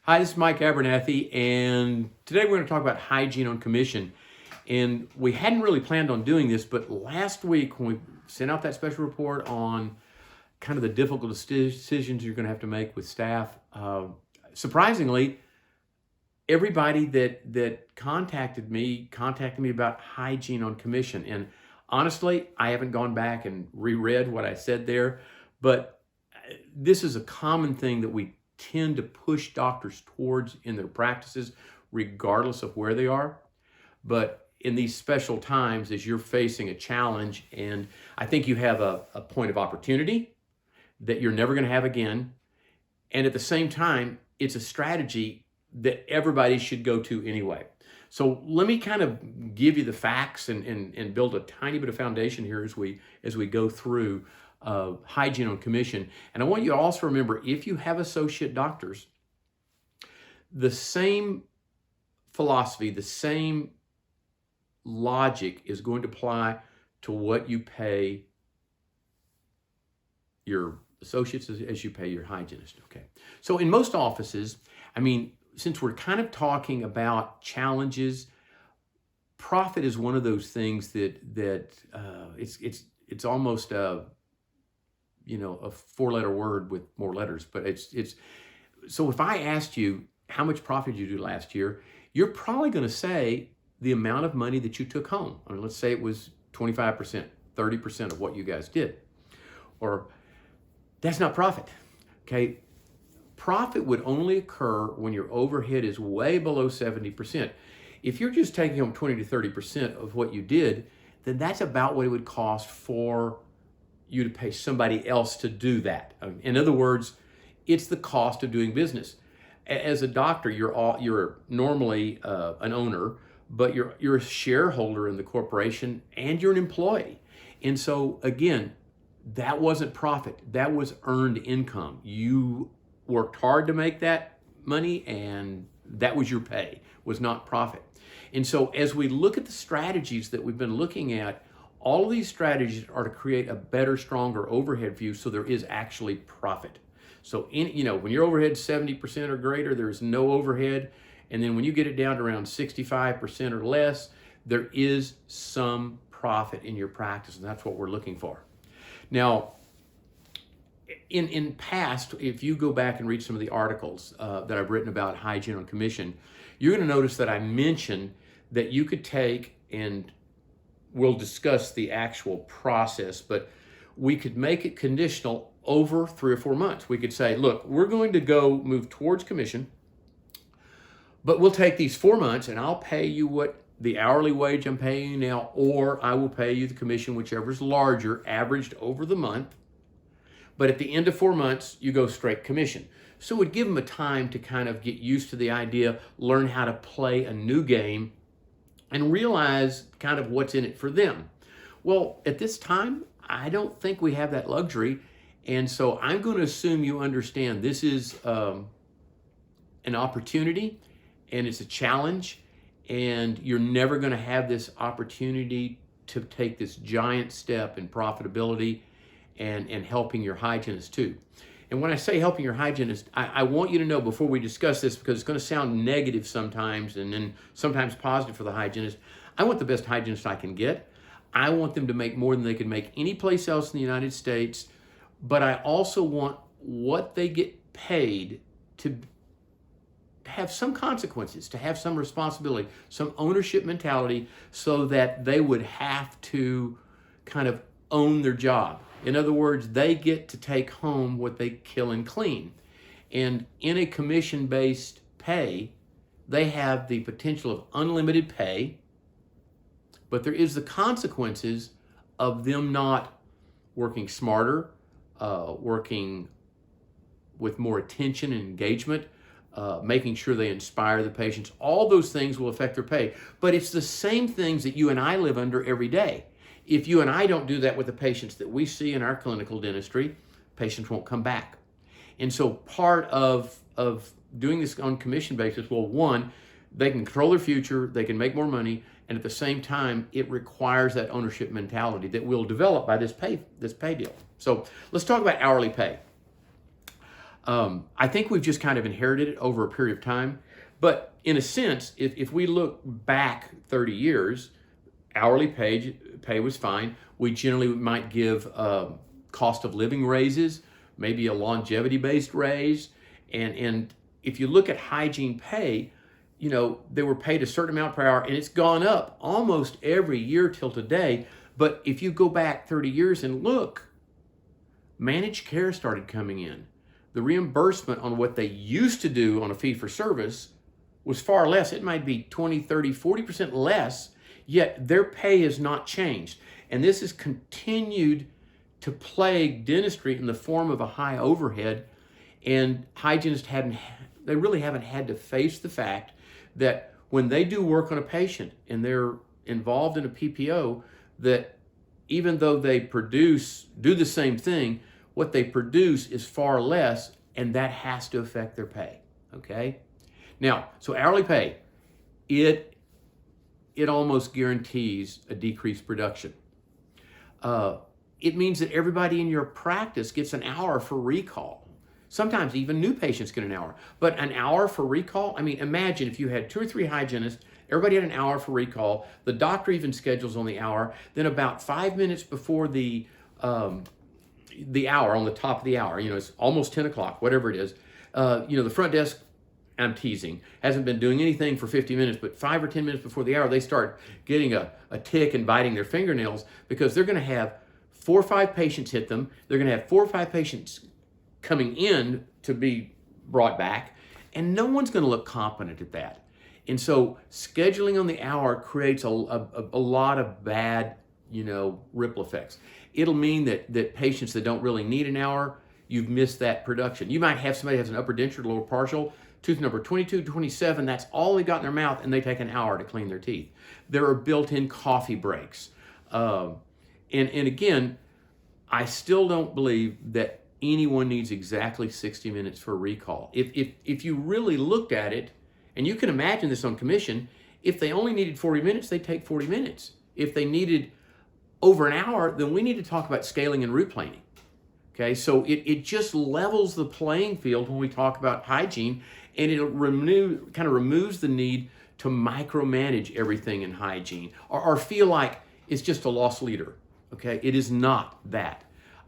Hi, this is Mike Abernathy, and today we're going to talk about hygiene on commission. And we hadn't really planned on doing this, but last week when we sent out that special report on kind of the difficult decisions you're going to have to make with staff, surprisingly, everybody that contacted me about hygiene on commission. And honestly, I haven't gone back and reread what I said there, but this is a common thing that we tend to push doctors towards in their practices, regardless of where they are. But in these special times, as you're facing a challenge, and I think you have a point of opportunity that you're never going to have again, and at the same time, it's a strategy that everybody should go to anyway. So let me kind of give you the facts and build a tiny bit of foundation here as we go through hygiene on commission. And I want you to also remember, if you have associate doctors, the same philosophy, the same logic is going to apply to what you pay your associates as you pay your hygienist, okay? So in most offices, since we're kind of talking about challenges, profit is one of those things that it's almost a four-letter word with more letters, but it's so if I asked you how much profit did you do last year, you're probably going to say the amount of money that you took home. Let's say it was 25%, 30% of what you guys did, or that's not profit. Okay, profit would only occur when your overhead is way below 70%. If you're just taking home 20 to 30% of what you did, then that's about what it would cost for you to pay somebody else to do that. In other words, it's the cost of doing business. As a doctor, you're normally an owner, but you're a shareholder in the corporation and you're an employee. And so again, that wasn't profit. That was earned income. You worked hard to make that money, and that was your pay, was not profit. And so as we look at the strategies that we've been looking at, all of these strategies are to create a better, stronger overhead view so there is actually profit. So when your overhead's 70% or greater, there's no overhead. And then when you get it down to around 65% or less, there is some profit in your practice, and that's what we're looking for. Now, in past, if you go back and read some of the articles that I've written about hygiene on commission, you're going to notice that I mentioned that you could take, and we'll discuss the actual process, but we could make it conditional over 3 or 4 months. We could say, look, we're going to go move towards commission, but we'll take these 4 months and I'll pay you what the hourly wage I'm paying you now, or I will pay you the commission, whichever is larger, averaged over the month. But at the end of 4 months, you go straight commission. So it would give them a time to kind of get used to the idea, learn how to play a new game, and realize kind of what's in it for them. Well, at this time, I don't think we have that luxury. And so I'm going to assume you understand this is an opportunity and it's a challenge, and you're never going to have this opportunity to take this giant step in profitability and helping your hygienist too. And when I say helping your hygienist, I want you to know before we discuss this, because it's going to sound negative sometimes and then sometimes positive for the hygienist, I want the best hygienist I can get. I want them to make more than they could make any place else in the United States, but I also want what they get paid to have some consequences, to have some responsibility, some ownership mentality, so that they would have to kind of own their job. In other words, they get to take home what they kill and clean. And in a commission-based pay, they have the potential of unlimited pay, but there is the consequences of them not working smarter, working with more attention and engagement, making sure they inspire the patients. All those things will affect their pay. But it's the same things that you and I live under every day. If you and I don't do that with the patients that we see in our clinical dentistry, patients won't come back. And so part of doing this on commission basis, well, one, they can control their future, they can make more money, and at the same time, it requires that ownership mentality that we'll develop by this pay deal. So let's talk about hourly pay. I think we've just kind of inherited it over a period of time. But in a sense, if we look back 30 years, hourly pay was fine. We generally might give cost of living raises, maybe a longevity-based raise. And if you look at hygiene pay, they were paid a certain amount per hour, and it's gone up almost every year till today. But if you go back 30 years and look, managed care started coming in. The reimbursement on what they used to do on a fee for service was far less. It might be 20, 30, 40% less, yet their pay has not changed. And this has continued to plague dentistry in the form of a high overhead. And hygienists really haven't had to face the fact that when they do work on a patient and they're involved in a PPO, that even though they do the same thing, what they produce is far less, and that has to affect their pay, okay? Now, so hourly pay, it almost guarantees a decreased production. It means that everybody in your practice gets an hour for recall. Sometimes even new patients get an hour, but an hour for recall? I mean, imagine if you had 2 or 3 hygienists, everybody had an hour for recall, the doctor even schedules on the hour, then about 5 minutes before the hour, on the top of the hour, it's almost 10 o'clock, whatever it is, the front desk, I'm teasing, hasn't been doing anything for 50 minutes, but 5 or 10 minutes before the hour, they start getting a tick and biting their fingernails because they're going to have 4 or 5 patients hit them. They're going to have 4 or 5 patients coming in to be brought back, and no one's going to look competent at that. And so scheduling on the hour creates a lot of bad, ripple effects. It'll mean that patients that don't really need an hour, you've missed that production. You might have somebody who has an upper denture, lower partial, tooth number 22, 27, that's all they got in their mouth, and they take an hour to clean their teeth. There are built-in coffee breaks. And again, I still don't believe that anyone needs exactly 60 minutes for a recall. If you really looked at it, and you can imagine this on commission, if they only needed 40 minutes, they'd take 40 minutes. If they needed over an hour, then we need to talk about scaling and root planing. Okay, so it just levels the playing field when we talk about hygiene, and it kind of removes the need to micromanage everything in hygiene or feel like it's just a lost leader. Okay, it is not that.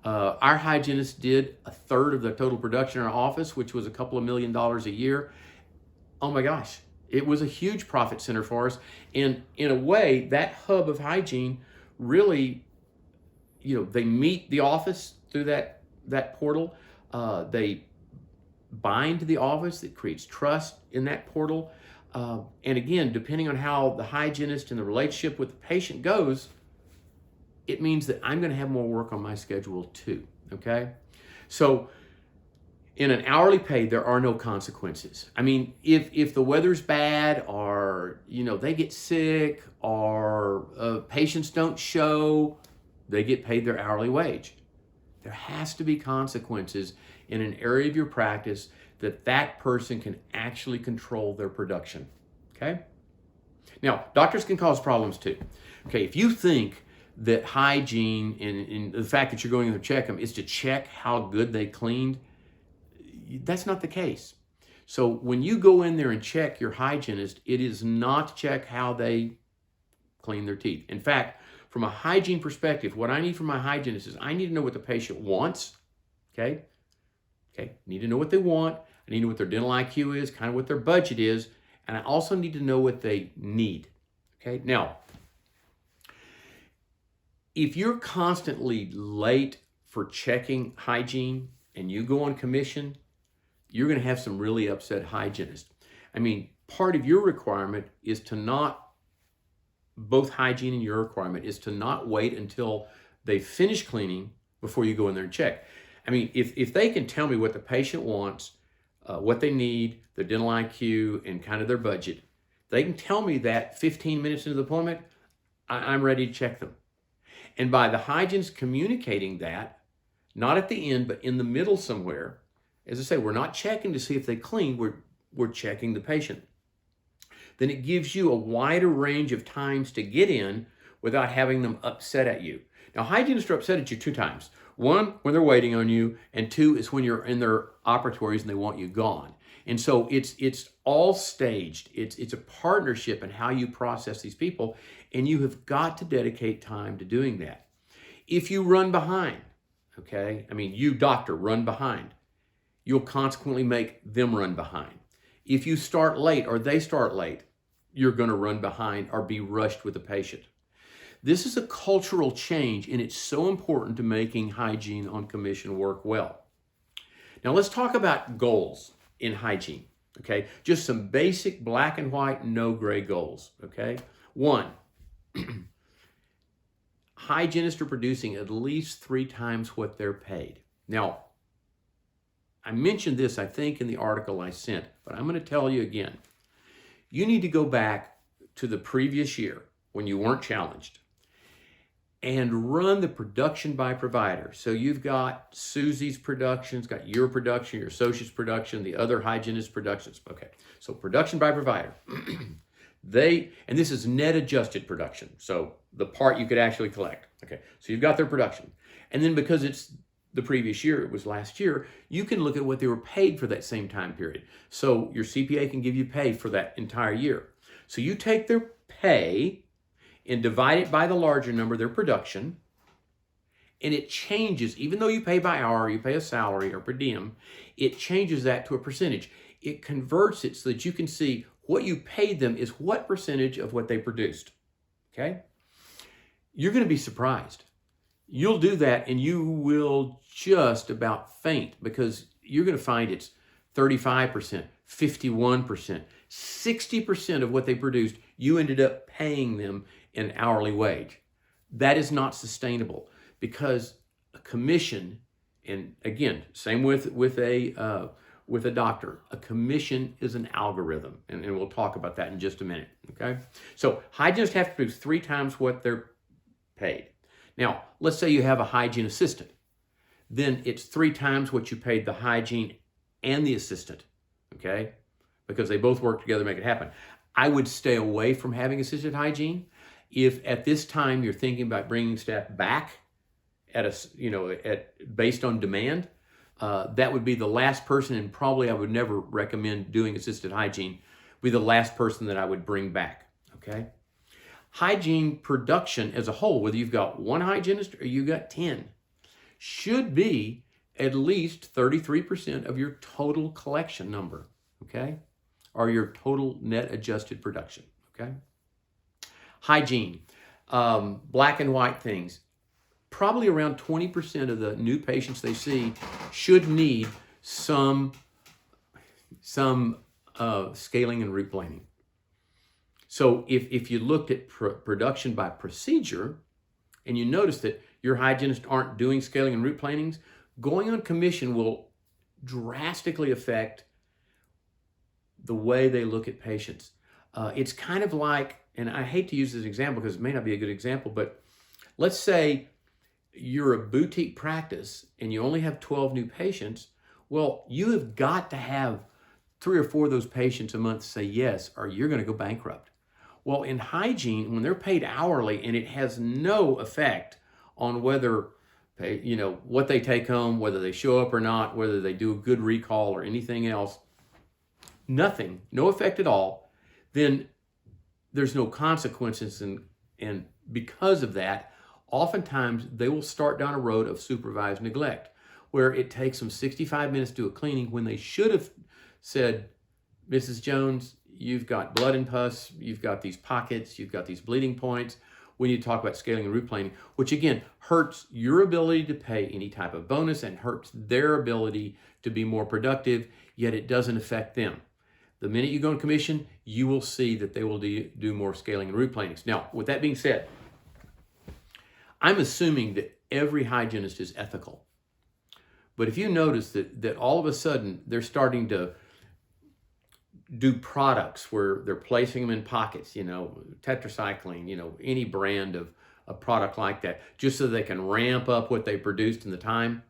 Our hygienist did 1/3 of the total production in our office, which was a couple of $1 million a year. Oh my gosh, it was a huge profit center for us. And in a way, that hub of hygiene really, they meet the office through that portal. They bind to the office. It creates trust in that portal. And again, depending on how the hygienist and the relationship with the patient goes, it means that I'm going to have more work on my schedule too, okay? So in an hourly pay, there are no consequences. I mean, if the weather's bad or, they get sick or patients don't show, they get paid their hourly wage. There has to be consequences in an area of your practice that person can actually control their production, okay? Now, doctors can cause problems too. Okay, if you think that hygiene and the fact that you're going in to check them is to check how good they cleaned, that's not the case. So when you go in there and check your hygienist, it is not to check how they clean their teeth. In fact, from a hygiene perspective, what I need from my hygienist is I need to know what the patient wants, okay? Need to know what they want. I need to know what their dental IQ is, kind of what their budget is, and I also need to know what they need, okay? Now, if you're constantly late for checking hygiene and you go on commission, you're going to have some really upset hygienists. I mean, part of your requirement is to not, both hygiene and your requirement is to not wait until they finish cleaning before you go in there and check. I mean, if they can tell me what the patient wants, what they need, their dental IQ, and kind of their budget, they can tell me that 15 minutes into the appointment, I'm ready to check them. And by the hygienist communicating that, not at the end, but in the middle somewhere, as I say, we're not checking to see if they clean, we're checking the patient. Then it gives you a wider range of times to get in without having them upset at you. Now, hygienists are upset at you 2 times. One, when they're waiting on you, and two is when you're in their operatories and they want you gone. And so it's all staged. It's a partnership in how you process these people, and you have got to dedicate time to doing that. If you run behind, okay, I mean, you doctor run behind, you'll consequently make them run behind. If you start late or they start late, you're going to run behind or be rushed with the patient. This is a cultural change, and it's so important to making hygiene on commission work well. Now let's talk about goals in hygiene, okay? Just some basic black and white, no gray goals, okay? One, hygienists are producing at least 3 times what they're paid. Now, I mentioned this, I think, in the article I sent, but I'm going to tell you again. You need to go back to the previous year when you weren't challenged and run the production by provider. So you've got Susie's productions, got your production, your associate's production, the other hygienist productions. Okay, so production by provider. And this is net adjusted production, so the part you could actually collect. Okay, so you've got their production. And then because it's the previous year, it was last year, you can look at what they were paid for that same time period. So your CPA can give you pay for that entire year. So you take their pay and divide it by the larger number, their production, and it changes. Even though you pay by hour, you pay a salary or per diem, it changes that to a percentage. It converts it so that you can see what you paid them is what percentage of what they produced, okay? You're going to be surprised. You'll do that and you will just about faint, because you're going to find it's 35%, 51%, 60% of what they produced, you ended up paying them an hourly wage. That is not sustainable, because a commission, and again, same with a doctor, a commission is an algorithm, and we'll talk about that in just a minute, okay? So hygienists have to produce 3 times what they're paid. Now, let's say you have a hygiene assistant. Then it's 3 times what you paid the hygiene and the assistant, okay? Because they both work together to make it happen. I would stay away from having assisted hygiene. If at this time you're thinking about bringing staff back based on demand, that would be the last person, and probably I would never recommend doing assisted hygiene, be the last person that I would bring back, okay? Hygiene production as a whole, whether you've got 1 hygienist or you've got 10, should be at least 33% of your total collection number, okay? Or your total net adjusted production, okay? Hygiene, black and white things. Probably around 20% of the new patients they see should need some scaling and replaning. So if you looked at production by procedure and you notice that your hygienists aren't doing scaling and root planings, going on commission will drastically affect the way they look at patients. It's kind of like, and I hate to use this example because it may not be a good example, but let's say you're a boutique practice and you only have 12 new patients. Well, you have got to have 3 or 4 of those patients a month say yes, or you're going to go bankrupt. Well, in hygiene, when they're paid hourly and it has no effect on whether, what they take home, whether they show up or not, whether they do a good recall or anything else, nothing, no effect at all, then there's no consequences. And because of that, oftentimes they will start down a road of supervised neglect, where it takes them 65 minutes to do a cleaning when they should have said, Mrs. Jones, you've got blood and pus, you've got these pockets, you've got these bleeding points. We need to talk about scaling and root planing, which again hurts your ability to pay any type of bonus and hurts their ability to be more productive, yet it doesn't affect them. The minute you go on commission, you will see that they will do more scaling and root planings. Now, with that being said, I'm assuming that every hygienist is ethical. But if you notice that all of a sudden they're starting to do products where they're placing them in pockets, tetracycline, any brand of a product like that, just so they can ramp up what they produced in the time,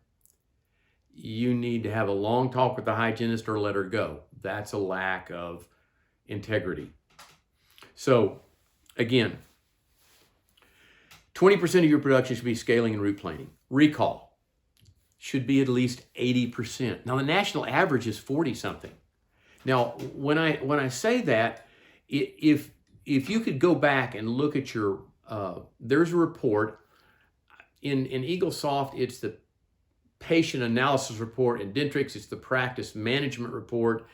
you need to have a long talk with the hygienist or let her go. That's a lack of integrity. So again, 20% of your production should be scaling and root planing. Recall. should be at least 80%. Now, the national average is 40 something. Now, when I say that, if you could go back and look at your, there's a report in EagleSoft, it's the patient analysis report. In Dentrix, it's the practice management report.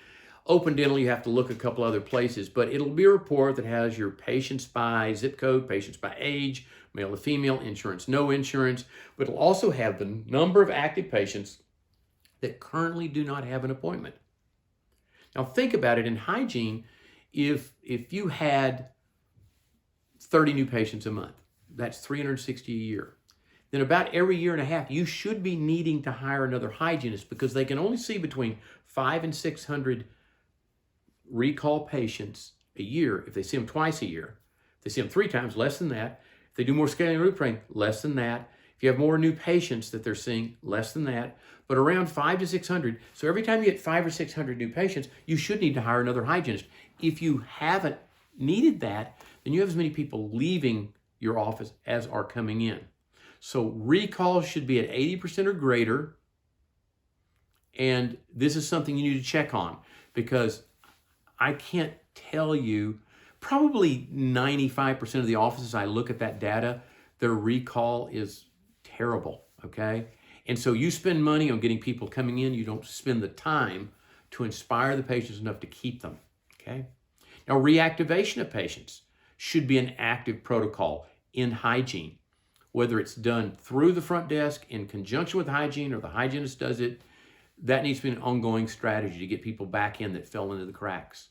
Open Dental, you have to look a couple other places, but it'll be a report that has your patients by zip code, patients by age, male to female, insurance, no insurance, but it'll also have the number of active patients that currently do not have an appointment. Now think about it in hygiene, if you had 30 new patients a month, that's 360 a year. Then about every year and a half, you should be needing to hire another hygienist because they can only see between 500 and 600 recall patients a year if they see them twice a year. If they see them 3 times, less than that. If they do more scaling and root planing, less than that. If you have more new patients that they're seeing, less than that. But around 500 to 600. So every time you get 500 or 600 new patients, you should need to hire another hygienist. If you haven't needed that, then you have as many people leaving your office as are coming in. So recalls should be at 80% or greater. And this is something you need to check on because I can't tell you, probably 95% of the offices I look at that data, their recall is terrible, okay? And so you spend money on getting people coming in, you don't spend the time to inspire the patients enough to keep them, okay? Now, reactivation of patients should be an active protocol in hygiene, whether it's done through the front desk in conjunction with hygiene or the hygienist does it. That needs to be an ongoing strategy to get people back in that fell into the cracks.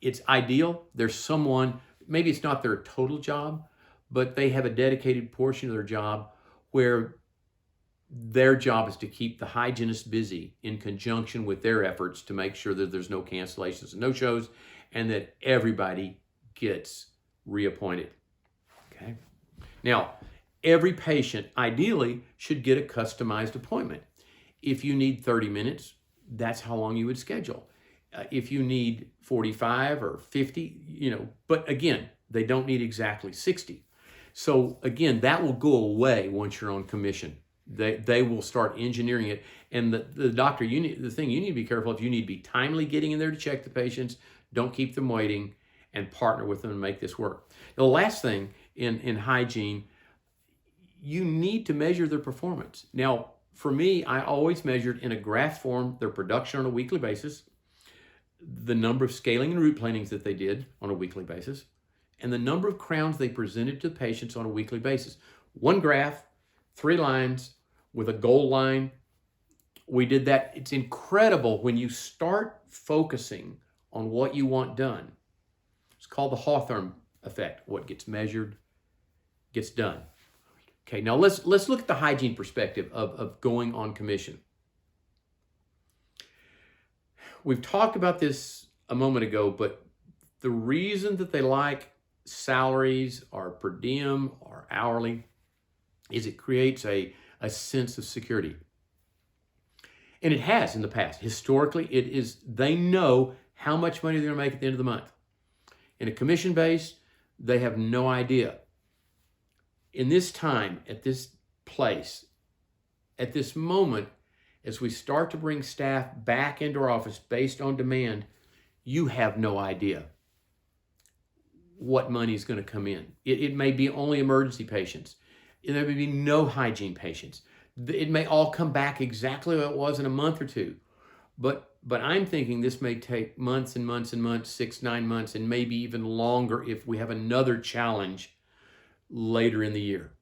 It's ideal. There's someone, maybe it's not their total job, but they have a dedicated portion of their job where their job is to keep the hygienist busy in conjunction with their efforts to make sure that there's no cancellations and no-shows and that everybody gets reappointed, okay? Now, every patient ideally should get a customized appointment. If you need 30 minutes, that's how long you would schedule. If you need 45 or 50, but again, they don't need exactly 60. So again, that will go away once you're on commission. They will start engineering it. And the doctor, the thing you need to be careful of, you need to be timely getting in there to check the patients. Don't keep them waiting and partner with them and make this work. The last thing in hygiene, you need to measure their performance. Now, for me, I always measured in a graph form their production on a weekly basis, the number of scaling and root planings that they did on a weekly basis, and the number of crowns they presented to the patients on a weekly basis. One graph, 3 lines with a goal line. We did that. It's incredible when you start focusing on what you want done. It's called the Hawthorne effect. What gets measured gets done. Okay, now let's look at the hygiene perspective of going on commission. We've talked about this a moment ago, but the reason that they like salaries or per diem or hourly is it creates a sense of security. And it has in the past. Historically, they know how much money they're going to make at the end of the month. In a commission base, they have no idea. In this time, at this place, at this moment, as we start to bring staff back into our office based on demand, you have no idea what money is going to come in. It may be only emergency patients. There may be no hygiene patients. It may all come back exactly what it was in a month or two. But I'm thinking this may take months and months and months, 6, 9 months, and maybe even longer if we have another challenge later in the year,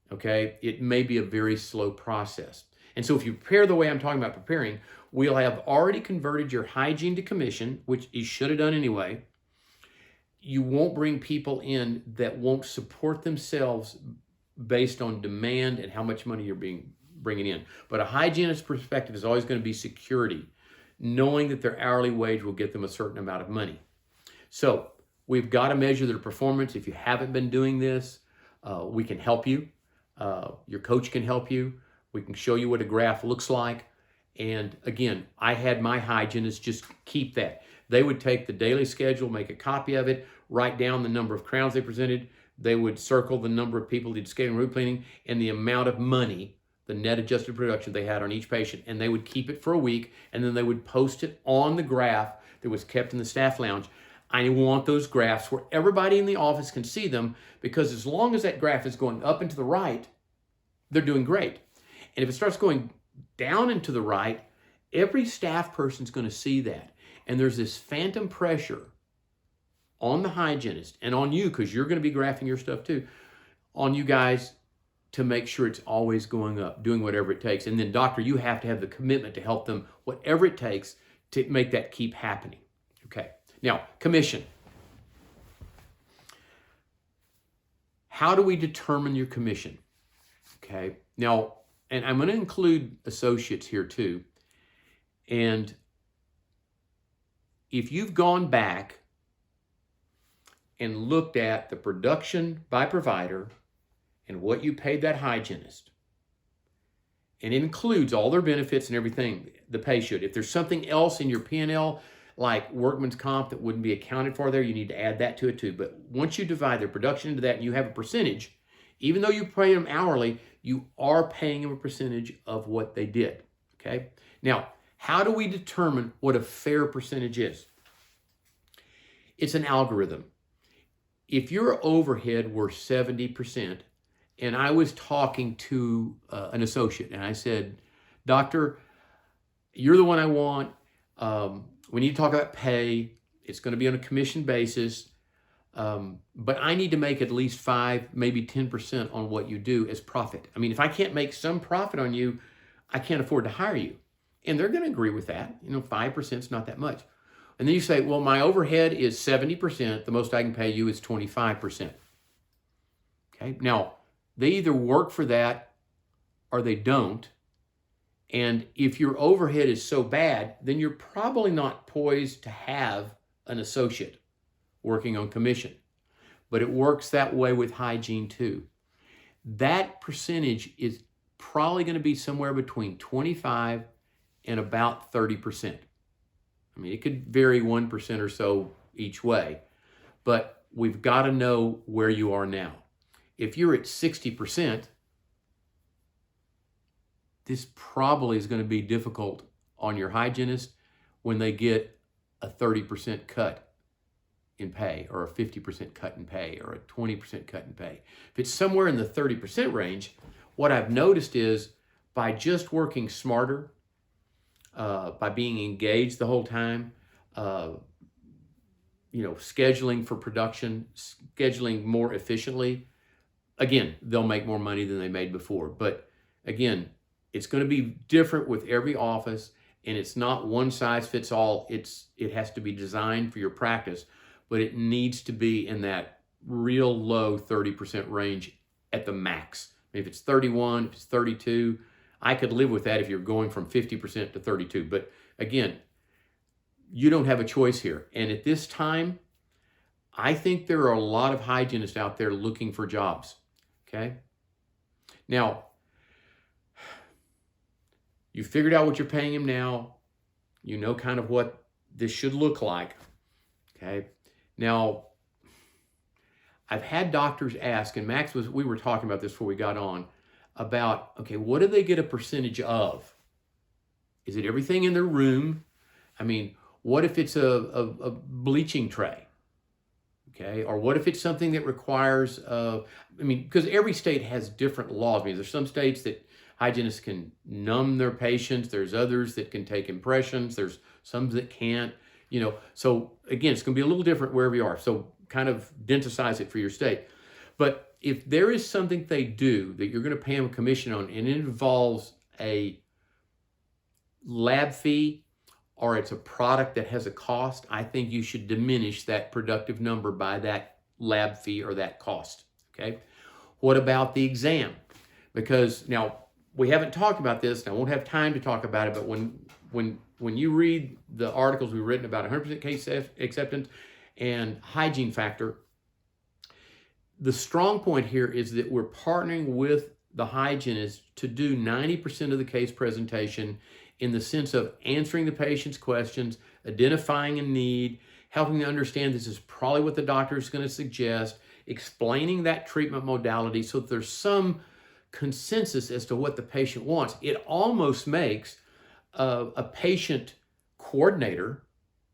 okay? It may be a very slow process. And so if you prepare the way I'm talking about preparing, we'll have already converted your hygiene to commission, which you should have done anyway. You won't bring people in that won't support themselves based on demand and how much money you're bringing in. But a hygienist perspective is always going to be security, knowing that their hourly wage will get them a certain amount of money. So we've got to measure their performance. If you haven't been doing this, we can help you. Your coach can help you. We can show you what a graph looks like. And again, I had my hygienists just keep that. They would take the daily schedule, make a copy of it, write down the number of crowns they presented. They would circle the number of people who did scaling and root cleaning and the amount of money the net adjusted production they had on each patient, and they would keep it for a week, and then they would post it on the graph that was kept in the staff lounge. I want those graphs where everybody in the office can see them, because as long as that graph is going up and to the right, they're doing great. And if it starts going down and to the right, every staff person's going to see that. And there's this phantom pressure on the hygienist and on you, because you're going to be graphing your stuff too, on you guys to make sure it's always going up, doing whatever it takes. And then doctor, you have to have the commitment to help them, whatever it takes to make that keep happening. Okay. Now, commission. How do we determine your commission? Okay. Now, and I'm going to include associates here too. And if you've gone back and looked at the production by provider and what you paid that hygienist, and it includes all their benefits and everything the pay should. If there's something else in your P&L, like workman's comp, that wouldn't be accounted for there, you need to add that to it too. But once you divide their production into that and you have a percentage, even though you pay them hourly, you are paying them a percentage of what they did, okay? Now, how do we determine what a fair percentage is? It's an algorithm. If your overhead were 70%, and I was talking to an associate, and I said, doctor, you're the one I want. We need to talk about pay. It's going to be on a commission basis. But I need to make at least 5, maybe 10% on what you do as profit. I mean, if I can't make some profit on you, I can't afford to hire you. And they're going to agree with that. 5% is not that much. And then you say, well, my overhead is 70%. The most I can pay you is 25%. Okay. Now, they either work for that or they don't. And if your overhead is so bad, then you're probably not poised to have an associate working on commission. But it works that way with hygiene too. That percentage is probably going to be somewhere between 25 and about 30%. I mean, it could vary 1% or so each way, but we've got to know where you are now. If you're at 60%, this probably is going to be difficult on your hygienist when they get a 30% cut in pay, or a 50% cut in pay, or a 20% cut in pay. If it's somewhere in the 30% range, what I've noticed is by just working smarter, by being engaged the whole time, scheduling for production, scheduling more efficiently, again, they'll make more money than they made before. But again, it's going to be different with every office, and it's not one size fits all. It has to be designed for your practice, but it needs to be in that real low 30% range at the max. If it's 31, if it's 32, I could live with that if you're going from 50% to 32. But again, you don't have a choice here. And at this time, I think there are a lot of hygienists out there looking for jobs, okay? Now, you figured out what you're paying him now. You know kind of what this should look like, okay? Now, I've had doctors ask, and we were talking about this before we got on, about, okay, what do they get a percentage of? Is it everything in their room? I mean, what if it's a bleaching tray? Okay, or what if it's something that requires, because every state has different laws. I mean, there's some states that hygienists can numb their patients. There's others that can take impressions. There's some that can't, So again, it's going to be a little different wherever you are. So kind of denticize it for your state. But if there is something they do that you're going to pay them a commission on, and it involves a lab fee, or it's a product that has a cost, I think you should diminish that productive number by that lab fee or that cost, okay? What about the exam? Because now, we haven't talked about this, and I won't have time to talk about it, but when you read the articles we've written about 100% case acceptance and hygiene factor, the strong point here is that we're partnering with the hygienist to do 90% of the case presentation in the sense of answering the patient's questions, identifying a need, helping them understand this is probably what the doctor is going to suggest, explaining that treatment modality so that there's some consensus as to what the patient wants. It almost makes a patient coordinator,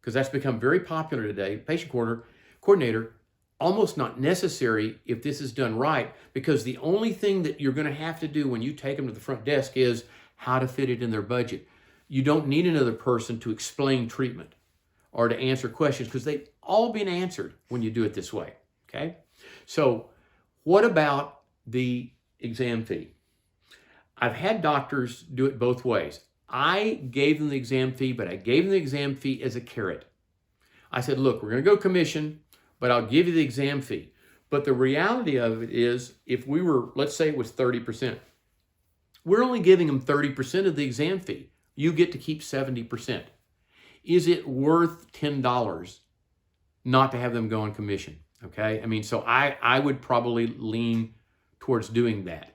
because that's become very popular today, patient coordinator, almost not necessary if this is done right, because the only thing that you're going to have to do when you take them to the front desk is how to fit it in their budget. You don't need another person to explain treatment or to answer questions, because they've all been answered when you do it this way, okay? So what about the exam fee? I've had doctors do it both ways. I gave them the exam fee, but I gave them the exam fee as a carrot. I said, look, we're going to go commission, but I'll give you the exam fee. But the reality of it is, if we were, let's say it was 30%, we're only giving them 30% of the exam fee. You get to keep 70%. Is it worth $10 not to have them go on commission? Okay, I mean, so I would probably lean towards doing that.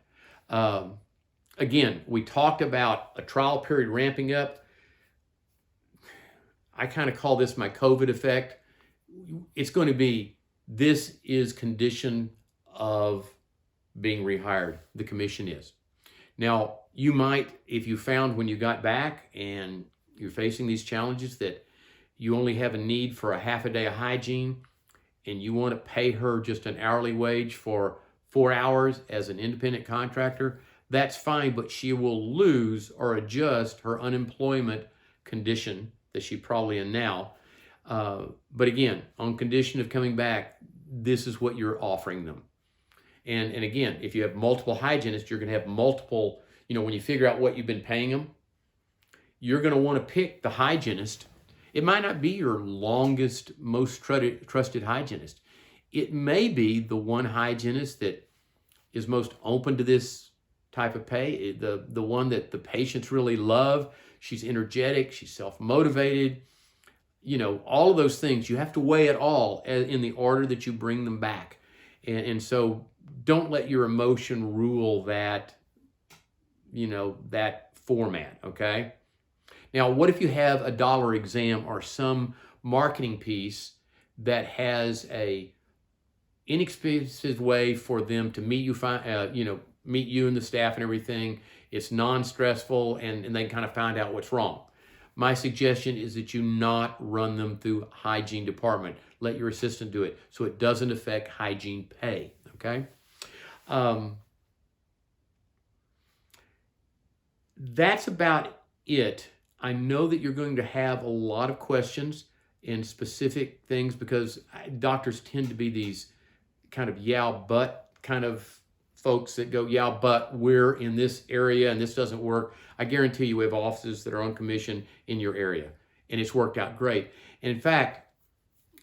Again, we talked about a trial period ramping up. I kind of call this my COVID effect. It's going to be, this is condition of being rehired. The commission is. Now, you might, if you found when you got back and you're facing these challenges that you only have a need for a half a day of hygiene and you want to pay her just an hourly wage for 4 hours as an independent contractor, that's fine, but she will lose or adjust her unemployment condition that she's probably in now. But again, on condition of coming back, this is what you're offering them. And again, if you have multiple hygienists, you're going to have multiple, when you figure out what you've been paying them, you're going to want to pick the hygienist. It might not be your longest, most trusted hygienist. It may be the one hygienist that is most open to this type of pay, the one that the patients really love. She's energetic, she's self-motivated, all of those things. You have to weigh it all in the order that you bring them back. And so don't let your emotion rule that, that format, okay? Now, what if you have a dollar exam or some marketing piece that has a inexpensive way for them to meet you, meet you and the staff and everything. It's non-stressful, and they kind of find out what's wrong. My suggestion is that you not run them through hygiene department. Let your assistant do it so it doesn't affect hygiene pay, okay? That's about it. I know that you're going to have a lot of questions in specific things, because doctors tend to be these kind of but kind of folks that go, but we're in this area and this doesn't work. I guarantee you we have offices that are on commission in your area, and it's worked out great. And in fact,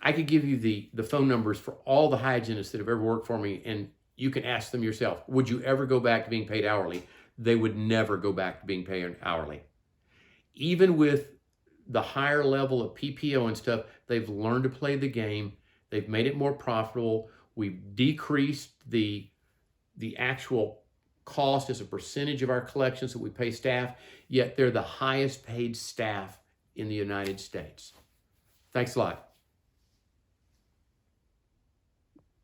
I could give you the phone numbers for all the hygienists that have ever worked for me, and you can ask them yourself, would you ever go back to being paid hourly? They would never go back to being paid hourly. Even with the higher level of PPO and stuff, they've learned to play the game. They've made it more profitable. We've decreased the actual cost as a percentage of our collections that we pay staff, yet they're the highest paid staff in the United States. Thanks a lot.